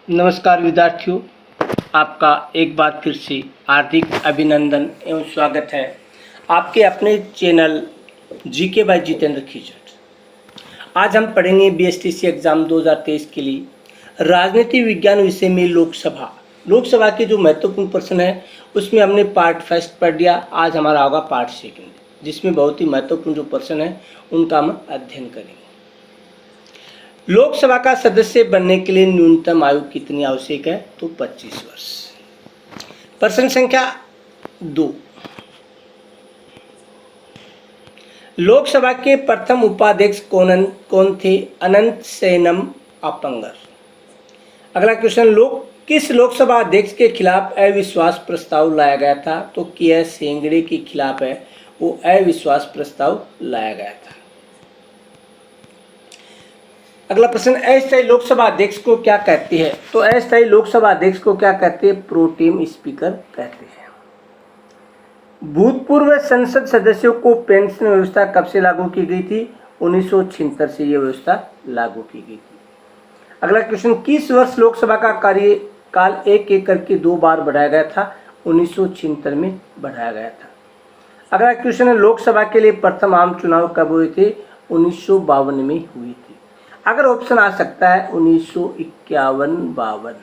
नमस्कार विद्यार्थियों, आपका एक बार फिर से हार्दिक अभिनंदन एवं स्वागत है आपके अपने channel GK by Jitendra Khichar. आज हम पढ़ेंगे बीएसटीसी एग्ज़ाम 2023 के लिए राजनीति विज्ञान विषय में लोकसभा के जो महत्वपूर्ण प्रश्न है उसमें हमने पार्ट फर्स्ट पढ़ लिया। आज हमारा होगा पार्ट सेकंड, जिसमें बहुत ही महत्वपूर्ण जो प्रश्न है उनका हम अध्ययन करेंगे। लोकसभा का सदस्य बनने के लिए न्यूनतम आयु कितनी आवश्यक है? तो 25 वर्ष। प्रश्न संख्या 2, लोकसभा के प्रथम उपाध्यक्ष कौन थे? अनंत शयनम अपंगर। अगला क्वेश्चन, किस लोकसभा अध्यक्ष के खिलाफ अविश्वास प्रस्ताव लाया गया था? तो के.एस. हेगड़े के खिलाफ है वो अविश्वास प्रस्ताव लाया गया था। अगला प्रश्न, अस्थायी लोकसभा अध्यक्ष को क्या कहते हैं? तो अस्थायी लोकसभा अध्यक्ष को क्या कहते हैं? प्रोटेम स्पीकर कहते हैं। भूतपूर्व संसद सदस्यों को पेंशन व्यवस्था कब से लागू की गई थी? 1976 से यह व्यवस्था लागू की गई थी। अगला क्वेश्चन, किस वर्ष लोकसभा का कार्यकाल एक करके 2 बार बढ़ाया गया था? 1976 में बढ़ाया गया था। अगला क्वेश्चन है, लोकसभा के लिए प्रथम आम चुनाव कब हुए थे? 1952 में हुई थी। अगर ऑप्शन आ सकता है 1951-52,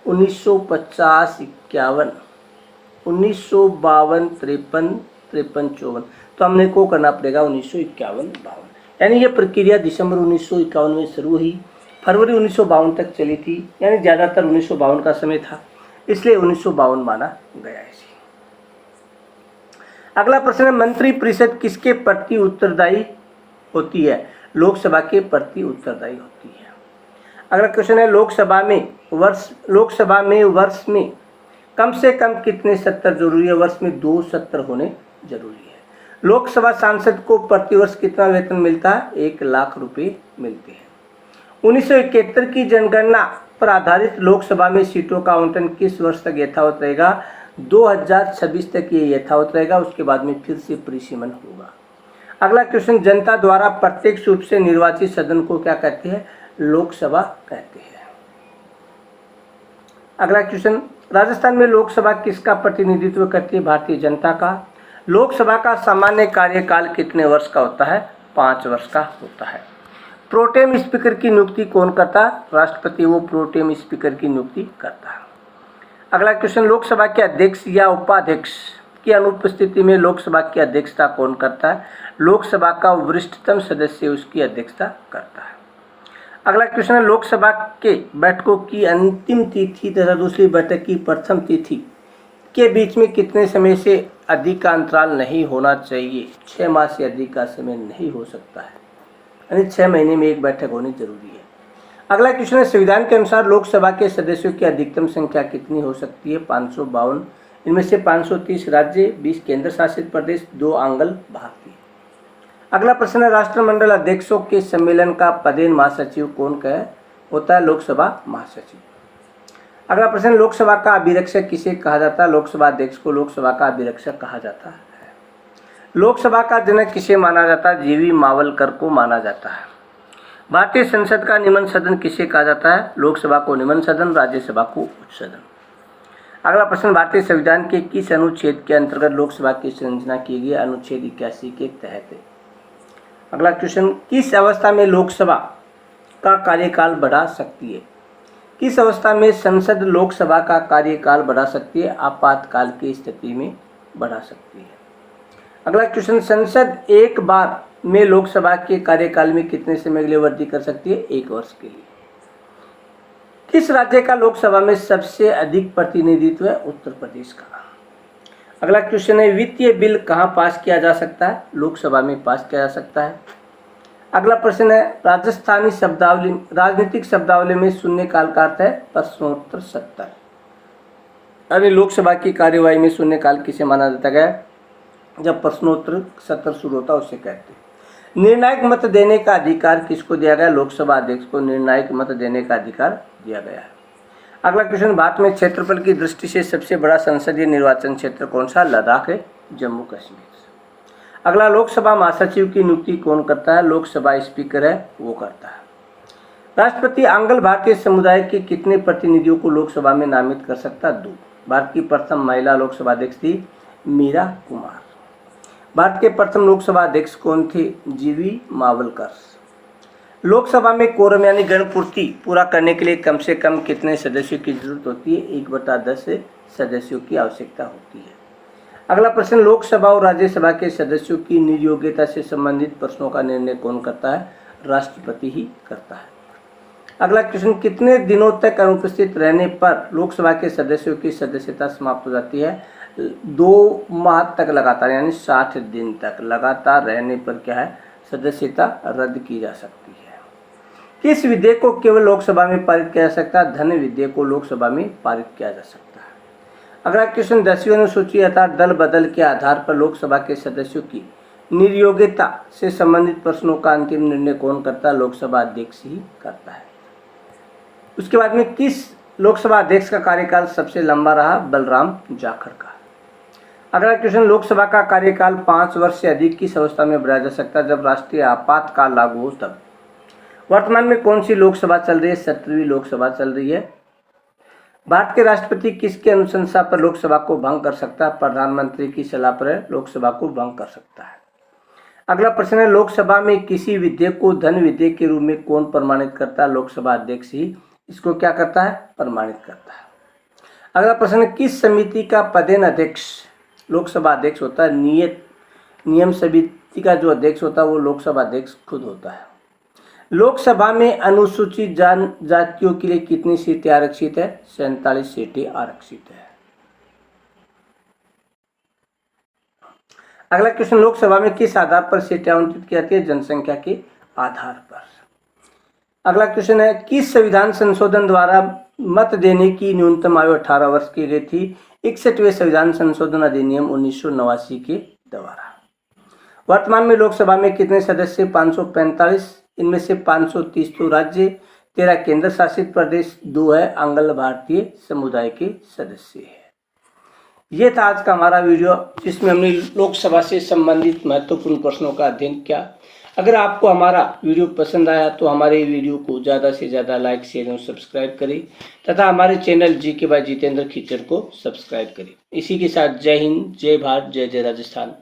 1950-51, 1952-53, 53-54, तो हमने को करना पड़ेगा 1951-52। यानी ये प्रक्रिया दिसंबर 1951 में शुरू हुई, फरवरी 1952 तक चली थी, यानी ज़्यादातर 1952 का समय था, इसलिए 1952 माना गया है। अगला प्रश्न है, मंत्री परिषद किसके प्रति उत्तरदायी होती है? लोकसभा के प्रति उत्तरदायी होती है। अगला क्वेश्चन है, लोकसभा में वर्ष में कम से कम कितने सत्र जरूरी है? वर्ष में 2 सत्र होने जरूरी है। लोकसभा सांसद को प्रतिवर्ष कितना वेतन मिलता है? 1 लाख रुपए मिलते हैं। 1971 की जनगणना पर आधारित लोकसभा में सीटों का आवंटन किस वर्ष तक यथावत रहेगा? 2026 तक ये यथावत रहेगा, उसके बाद में फिर से परिसीमन होगा। अगला क्वेश्चन, जनता द्वारा प्रत्यक्ष रूप से निर्वाचित सदन को क्या कहते हैं? लोकसभा कहते हैं। अगला क्वेश्चन, राजस्थान में लोकसभा किसका प्रतिनिधित्व करती है? भारतीय जनता का। लोकसभा का सामान्य कार्यकाल कितने वर्ष का होता है? 5 वर्ष का होता है। प्रोटेम स्पीकर की नियुक्ति कौन करता है? राष्ट्रपति वो प्रोटेम स्पीकर की नियुक्ति करता है। अगला क्वेश्चन, लोकसभा के अध्यक्ष या उपाध्यक्ष की अनुपस्थिति में लोकसभा की अध्यक्षता कौन करता है? लोकसभा का वरिष्ठतम सदस्य उसकी अध्यक्षता करता है। अगला क्वेश्चन है, लोकसभा के बैठकों की अंतिम तिथि तथा दूसरी बैठक की प्रथम तिथि के बीच में कितने समय से अधिक का अंतराल नहीं होना चाहिए? 6 माह से अधिक का समय नहीं हो सकता है, यानी 6 महीने में एक बैठक होनी जरूरी है। अगला क्वेश्चन है, संविधान के अनुसार लोकसभा के सदस्यों की अधिकतम संख्या कितनी हो सकती है? 552। इनमें से 530 राज्य, 20 केंद्र शासित प्रदेश, 2 आंग्ल भारतीय। अगला प्रश्न है, राष्ट्रमंडल अध्यक्षों के सम्मेलन का पदेन महासचिव कौन होता है? लोकसभा महासचिव। अगला प्रश्न, लोकसभा का अभिरक्षक किसे कहा जाता है? लोकसभा अध्यक्ष को लोकसभा का अभिरक्षक कहा जाता है। लोकसभा का जनक किसे माना जाता है? जीवी मावलकर को माना जाता है। भारतीय संसद का निम्न सदन किसे कहा जाता है? लोकसभा को निम्न सदन, राज्यसभा को उच्च सदन। अगला प्रश्न, भारतीय संविधान के किस अनुच्छेद के अंतर्गत लोकसभा की संरचना की गई? अनुच्छेद 81 के तहत। अगला क्वेश्चन, किस अवस्था में लोकसभा का कार्यकाल बढ़ा सकती है? किस अवस्था में संसद लोकसभा का कार्यकाल बढ़ा सकती है? आपातकाल की स्थिति में बढ़ा सकती है। अगला क्वेश्चन, संसद एक बार में लोकसभा के कार्यकाल में कितने समय के लिए वृद्धि कर सकती है? 1 वर्ष के लिए। किस राज्य का लोकसभा में सबसे अधिक प्रतिनिधित्व है? उत्तर प्रदेश का। अगला क्वेश्चन है, वित्तीय बिल कहाँ पास किया जा सकता है? लोकसभा में पास किया जा सकता है। अगला प्रश्न है, राजनीतिक शब्दावली में शून्यकाल का अर्थ है प्रश्नोत्तर सत्र। अरे लोकसभा की कार्यवाही में शून्यकाल किसे माना जाता है? जब प्रश्नोत्तर सत्र शुरू होता है उसे कहते हैं। निर्णायक मत देने का अधिकार किसको दिया गया? लोकसभा अध्यक्ष को निर्णायक मत देने का अधिकार दिया गया है। अगला क्वेश्चन, भारत में क्षेत्रफल की दृष्टि से सबसे बड़ा संसदीय निर्वाचन क्षेत्र कौन सा? लद्दाख है, जम्मू कश्मीर। अगला, लोकसभा महासचिव की नियुक्ति कौन करता है? लोकसभा स्पीकर है वो करता है। राष्ट्रपति आंग्ल भारतीय समुदाय के कितने प्रतिनिधियों को लोकसभा में नामित कर सकता है? 2। भारत की प्रथम महिला लोकसभा अध्यक्ष थी मीरा कुमार। भारत के प्रथम लोकसभा अध्यक्ष कौन थे? जीवी मावलकर। लोकसभा में कोरम यानी गणपूर्ति पूरा करने के लिए कम से कम कितने सदस्यों की जरूरत होती है? 1/10 सदस्यों की आवश्यकता होती है। अगला प्रश्न, लोकसभा और राज्यसभा के सदस्यों की नियोग्यता से संबंधित प्रश्नों का निर्णय कौन करता है? राष्ट्रपति ही करता है। अगला क्वेश्चन, कितने दिनों तक अनुपस्थित रहने पर लोकसभा के सदस्यों की सदस्यता समाप्त हो जाती है? 2 माह तक लगातार यानी 60 दिन तक लगातार रहने पर क्या है? सदस्यता रद्द की जा सकती है। किस विधेयक को केवल लोकसभा में पारित किया जा सकता है? धन विधेयक को लोकसभा में पारित किया जा सकता है। अगला क्वेश्चन, 10वीं अनुसूची अर्थात दल बदल के आधार पर लोकसभा के सदस्यों की निर्योग्यता से संबंधित प्रश्नों का अंतिम निर्णय कौन करता है? लोकसभा अध्यक्ष ही करता है। उसके बाद में किस लोकसभा अध्यक्ष का कार्यकाल सबसे लंबा रहा? बलराम जाखड़ का। अगला क्वेश्चन, लोकसभा का कार्यकाल 5 वर्ष से अधिक किस अवस्था में बढ़ाया जा सकता है? जब राष्ट्रीय आपातकाल लागू हो तब। वर्तमान में कौन सी लोकसभा चल रही है? 17वीं लोकसभा चल रही है। भारत के राष्ट्रपति किसके अनुशंसा पर लोकसभा को भंग कर सकता है? प्रधानमंत्री की सलाह पर लोकसभा को भंग कर सकता है। अगला प्रश्न है, लोकसभा में किसी विधेयक को धन विधेयक के रूप में कौन प्रमाणित करता है? लोकसभा अध्यक्ष ही इसको क्या करता है? प्रमाणित करता है। अगला प्रश्न, किस समिति का पदेन अध्यक्ष लोकसभा अध्यक्ष होता है? नियम समिति का जो अध्यक्ष होता है वो लोकसभा अध्यक्ष खुद होता है। लोकसभा में अनुसूचित जनजातियों के लिए कितनी सीटें आरक्षित है? 47 सीटें आरक्षित है। अगला क्वेश्चन, लोकसभा में किस आधार पर सीटें आवंटित की जाती है? जनसंख्या के आधार पर। अगला क्वेश्चन है, किस संविधान संशोधन द्वारा मत देने की न्यूनतम आयु 18 वर्ष की गई थी? 61वें संविधान संशोधन अधिनियम 1989 के द्वारा। वर्तमान में लोकसभा में कितने सदस्य? 545। इनमें से 530 तो राज्य, 13 केंद्र शासित प्रदेश, 2 है आंग्ल भारतीय समुदाय के सदस्य है। ये था आज का हमारा वीडियो जिसमें हमने लोकसभा से संबंधित महत्वपूर्ण प्रश्नों का अध्ययन किया। अगर आपको हमारा वीडियो पसंद आया तो हमारे वीडियो को ज़्यादा से ज़्यादा लाइक, शेयर और सब्सक्राइब करें तथा हमारे चैनल GK बाय जितेंद्र खिच्चर को सब्सक्राइब करें। इसी के साथ जय हिंद, जय भारत, जय जय राजस्थान।